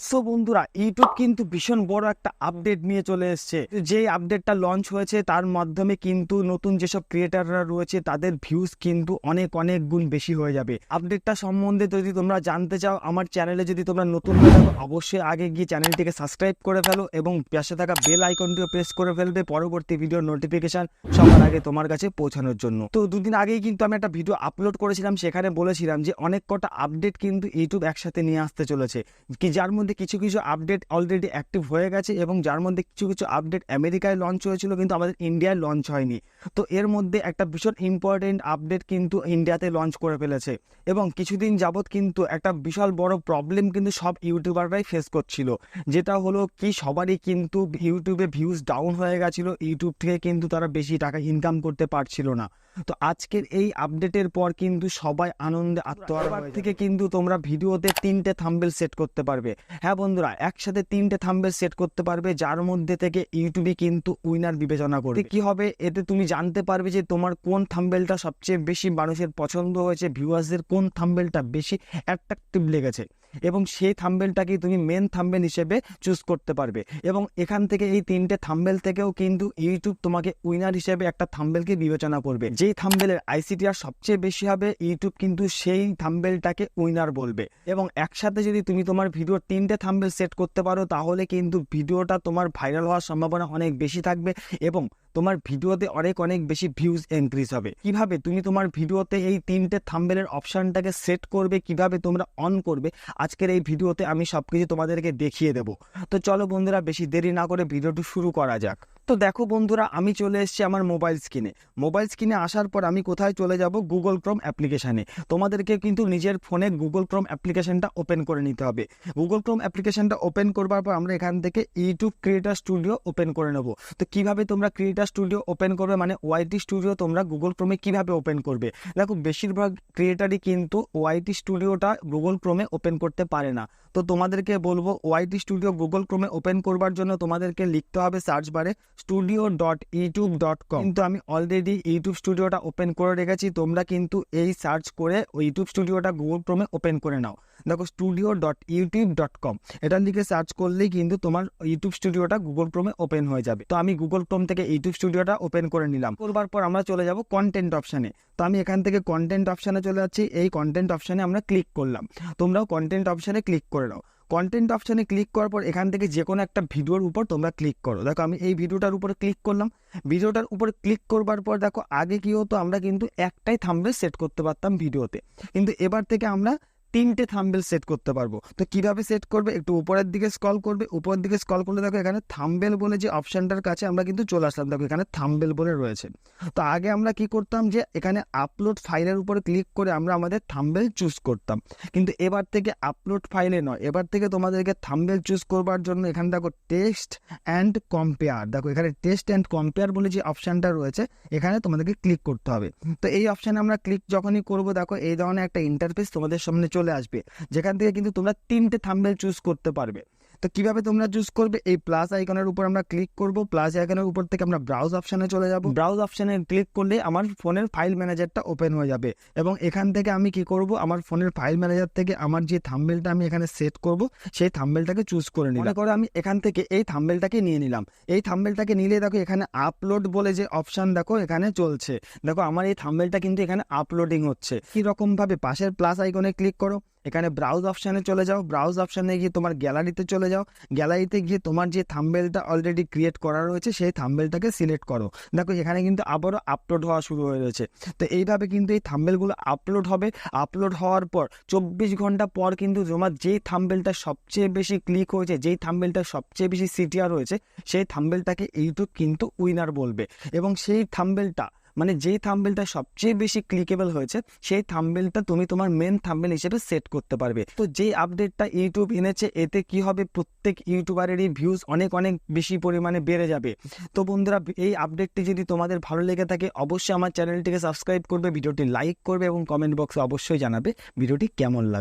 So বন্ধুরা, YouTube কিন্তু ভীষণ বড় একটা আপডেট নিয়ে চলে এসেছে। যে আপডেটটা লঞ্চ হয়েছে তার মাধ্যমে কিন্তু নতুন যেসব ক্রিয়েটাররা রয়েছে তাদের ভিউজ কিন্তু অনেক অনেক গুণ বেশি হয়ে যাবে। আপডেটটা সম্বন্ধে যদি তোমরা জানতে চাও, আমার চ্যানেলে যদি তোমরা নতুন হয়ে থাকো, অবশ্যই আগে গিয়ে চ্যানেলটিকে সাবস্ক্রাইব করে ফেলো এবং পাশে থাকা বেল আইকনটিও প্রেস করে ফেলবে পরবর্তী ভিডিওর নোটিফিকেশন সবার আগে তোমার কাছে পৌঁছানোর জন্য। তো দুদিন আগেই কিন্তু আমি একটা ভিডিও আপলোড করেছিলাম, সেখানে বলেছিলাম যে অনেক কটা আপডেট কিন্তু ইউটিউব একসাথে নিয়ে আসতে চলেছে, কি যার মধ্যে কিছু কিছু আপডেট অলরেডি অ্যাক্টিভ হয়ে গেছে এবং যার মধ্যে কিছু কিছু আপডেট আমেরিকায় লঞ্চ হয়েছিল কিন্তু আমাদের ইন্ডিয়ায় লঞ্চ হয়নি। তো এর মধ্যে একটা ভীষণ ইম্পর্টেন্ট আপডেট কিন্তু ইন্ডিয়াতে লঞ্চ করে ফেলেছে এবং কিছুদিন যাবৎ কিন্তু একটা বিশাল বড় প্রবলেম কিন্তু সব ইউটিউবাররাই ফেস করছিল, যেটা হলো কি সবারই কিন্তু ইউটিউবে ভিউজ ডাউন হয়ে গেছিল, ইউটিউব থেকে কিন্তু তারা বেশি টাকা ইনকাম করতে পারছিল না। তো আজকের এই আপডেটের পর কিন্তু সবাই আনন্দে আত্মহারা থেকে কিন্তু তোমরা ভিডিওতে 3টে থাম্বনেল সেট করতে পারবে। হ্যাঁ বন্ধুরা, একসাথে 3টে থাম্বনেল সেট করতে পারবে, যার মধ্যে থেকে ইউটিউবে কিন্তু উইনার বিবেচনা করবে। কি হবে এতে, তুমি জানতে পারবে যে তোমার কোন থাম্বনেলটা সবচেয়ে বেশি মানুষের পছন্দ হয়েছে, ভিউয়ার্সদের কোন থাম্বনেলটা বেশি অ্যাট্রাকটিভ লেগেছে এবং সেই থাম্বনেলটাকেই তুমি মেন থাম্বনেল হিসেবে চুজ করতে পারবে। এবং এখান থেকে এই 3টে থাম্বনেল থেকেও কিন্তু ইউটিউব তোমাকে উইনার হিসেবে একটা থাম্বনেলকে বিবেচনা করবে। যেই থাম্বনেলের আইসিটিআর সবচেয়ে বেশি হবে, ইউটিউব কিন্তু সেই থাম্বনেলটাকে উইনার বলবে। এবং একসাথে যদি তুমি তোমার ভিডিওর 3টে থাম্বনেল সেট করতে পারো, তাহলে কিন্তু ভিডিওটা তোমার ভাইরাল হওয়ার সম্ভাবনা অনেক বেশি থাকবে এবং তোমার ভিডিওতে অনেক অনেক বেশি ভিউজ ইনক্রিজ হবে। কিভাবে তুমি তোমার ভিডিওতে এই 3টে থাম্বনেলের অপশনটাকে সেট করবে, কিভাবে তোমরা অন করবে, আজকের এই ভিডিওতে আমি সবকিছু তোমাদেরকে দেখিয়ে দেবো। তো চলো বন্ধুরা, বেশি দেরি না করে ভিডিওটি শুরু করা যাক। তো দেখো বন্ধুরা, আমি চলে এসেছি আমার মোবাইল স্ক্রিনে আসার পর আমি কোথায় চলে যাব, গুগল ক্রোম অ্যাপ্লিকেশানে। তোমাদেরকে কিন্তু নিজের ফোনে গুগল ক্রোম অ্যাপ্লিকেশনটা ওপেন করে নিতে হবে। গুগল ক্রোম অ্যাপ্লিকেশনটা ওপেন করবার পর আমরা এখান থেকে ইউটিউব ক্রিয়েটার স্টুডিও ওপেন করে নেব। তো কিভাবে তোমরা ক্রিয়েটার স্টুডিও ওপেন করবে, মানে ওয়াইটি স্টুডিও তোমরা গুগল ক্রোমে কিভাবে ওপেন করবে। দেখো, বেশিরভাগ ক্রিয়েটারই কিন্তু ওয়াইটি স্টুডিওটা গুগল ক্রোমে ওপেন করতে পারে না। তো তোমাদেরকে বলবো, ওয়াইটি স্টুডিও গুগল ক্রোমে ওপেন করবার জন্য তোমাদেরকে লিখতে হবে সার্চ বারে studio.youtube.com। কিন্তু আমি অলরেডি ইউটিউব স্টুডিওটা ওপেন করে রেখেছি, তোমরা কিন্তু এই সার্চ করে ইউটিউব স্টুডিওটা গুগল ক্রোমে ওপেন করে নাও। দেখো, studio.youtube.com এটা লিখে সার্চ করলেই কিন্তু তোমার ইউটিউব স্টুডিওটা গুগল ক্রোমে ওপেন হয়ে যাবে। তো আমি গুগল ক্রোম থেকে ইউটিউব স্টুডিওটা ওপেন করে নিলাম। করবার পর আমরা চলে যাব কন্টেন্ট অপশানে। তো আমি এখান থেকে কন্টেন্ট অপশানে চলে যাচ্ছি, এই কন্টেন্ট অপশানে আমরা ক্লিক করলাম। তোমরাও কন্টেন্ট অপশানে ক্লিক করে নাও। কন্টেন্ট অপশানে ক্লিক করার পর এখান থেকে যে কোনো একটা ভিডিওর উপর তোমরা ক্লিক করো। দেখো, আমি এই ভিডিওটার উপরে ক্লিক করলাম। ভিডিওটার উপর ক্লিক করবার পর দেখো, আগে কি হতো, আমরা কিন্তু একটাই থাম্বনেল সেট করতে পারতাম ভিডিওতে, কিন্তু এবার থেকে আমরা 3টে থাম্বনেল সেট করতে পারবো। তো কিভাবে সেট করবে, একটু উপরের দিকে স্ক্রল করবে। উপরের দিকে স্ক্রল করলে দেখো এখানে থাম্বনেল বলে যে অপশনটার কাছে আমরা কিন্তু চলে আসলাম। দেখো এখানে থাম্বনেল বলে রয়েছে। তো আগে আমরা কি করতাম, যে এখানে আপলোড ফাইলের উপরে ক্লিক করে আমরা আমাদের থাম্বনেল চুজ করতাম, কিন্তু এবার থেকে আপলোড ফাইলে নয়, এবার থেকে তোমাদেরকে থাম্বনেল চুজ করবার জন্য এখানে দেখো টেস্ট অ্যান্ড কম্পেয়ার। দেখো এখানে টেস্ট অ্যান্ড কম্পেয়ার বলে যে অপশনটা রয়েছে, এখানে তোমাদেরকে ক্লিক করতে হবে। তো এই অপশানে আমরা ক্লিক যখনই করবো, দেখো এই ধরনের একটা ইন্টারফেস তোমাদের সামনে চলে আসবে, যেখান থেকে কিন্তু তোমরা 3টে থাম্বনেল চুজ করতে পারবে। তো কিভাবে তোমরা চুজ করবে, এই প্লাস আইকনের উপর আমরা ক্লিক করব। প্লাস আইকনের উপর থেকে আমরা ব্রাউজ অপশানে চলে যাব। ব্রাউজ অপশানে ক্লিক করলে আমার ফোনের ফাইল ম্যানেজারটা ওপেন হয়ে যাবে এবং এখান থেকে আমি কি করব, আমার ফোনের ফাইল ম্যানেজার থেকে আমার যে থাম্বনেলটা আমি এখানে সেট করব সেই থাম্বনেলটাকে চুজ করে নিলাম। মনে করো আমি এখান থেকে এই থাম্বনেলটাকে নিয়ে নিলাম। এই থাম্বনেলটাকে নিলে দেখো এখানে আপলোড বলে যে অপশান দেখো এখানে চলছে। দেখো আমার এই থাম্বনেলটা কিন্তু এখানে আপলোডিং হচ্ছে। কি রকম ভাবে, পাশের প্লাস আইকনে ক্লিক করো, এখানে ব্রাউজ অপশানে চলে যাও। ব্রাউজ অপশানে গিয়ে তোমার গ্যালারিতে চলে যাও। গ্যালারিতে গিয়ে তোমার যে থাম্বনেলটা অলরেডি ক্রিয়েট করা রয়েছে সেই থাম্বনেলটাকে সিলেক্ট করো। দেখো এখানে কিন্তু আবারও আপলোড হওয়া শুরু হয়ে রয়েছে। তো এইভাবে কিন্তু এই থাম্বনেলগুলো আপলোড হবে। আপলোড হওয়ার পর 24 ঘন্টা পর কিন্তু তোমার যেই থাম্বনেলটা সবচেয়ে বেশি ক্লিক হয়েছে, যেই থাম্বনেলটা সবচেয়ে বেশি সিটিআর হয়েছে, সেই থাম্বনেলটাকে ইউটিউব কিন্তু উইনার বলবে এবং সেই থাম্বনেলটা, মানে যেই থাম্বনেলটা সবচেয়ে বেশি ক্লিকেবল হয়েছে, সেই থাম্বনেলটা তুমি তোমার মেন থাম্বনেল হিসেবে সেট করতে পারবে। তো যেই আপডেটটা ইউটিউব এনেছে, এতে কি হবে, প্রত্যেক ইউটিউবারেরই ভিউজ অনেক অনেক বেশি পরিমাণে বেড়ে যাবে। তো বন্ধুরা, এই আপডেটটি যদি তোমাদের ভালো লেগে থাকে, অবশ্যই আমার চ্যানেলটিকে সাবস্ক্রাইব করবে, ভিডিওটি লাইক করবে এবং কমেন্ট বক্সে অবশ্যই জানাবে ভিডিওটি কেমন লাগবে।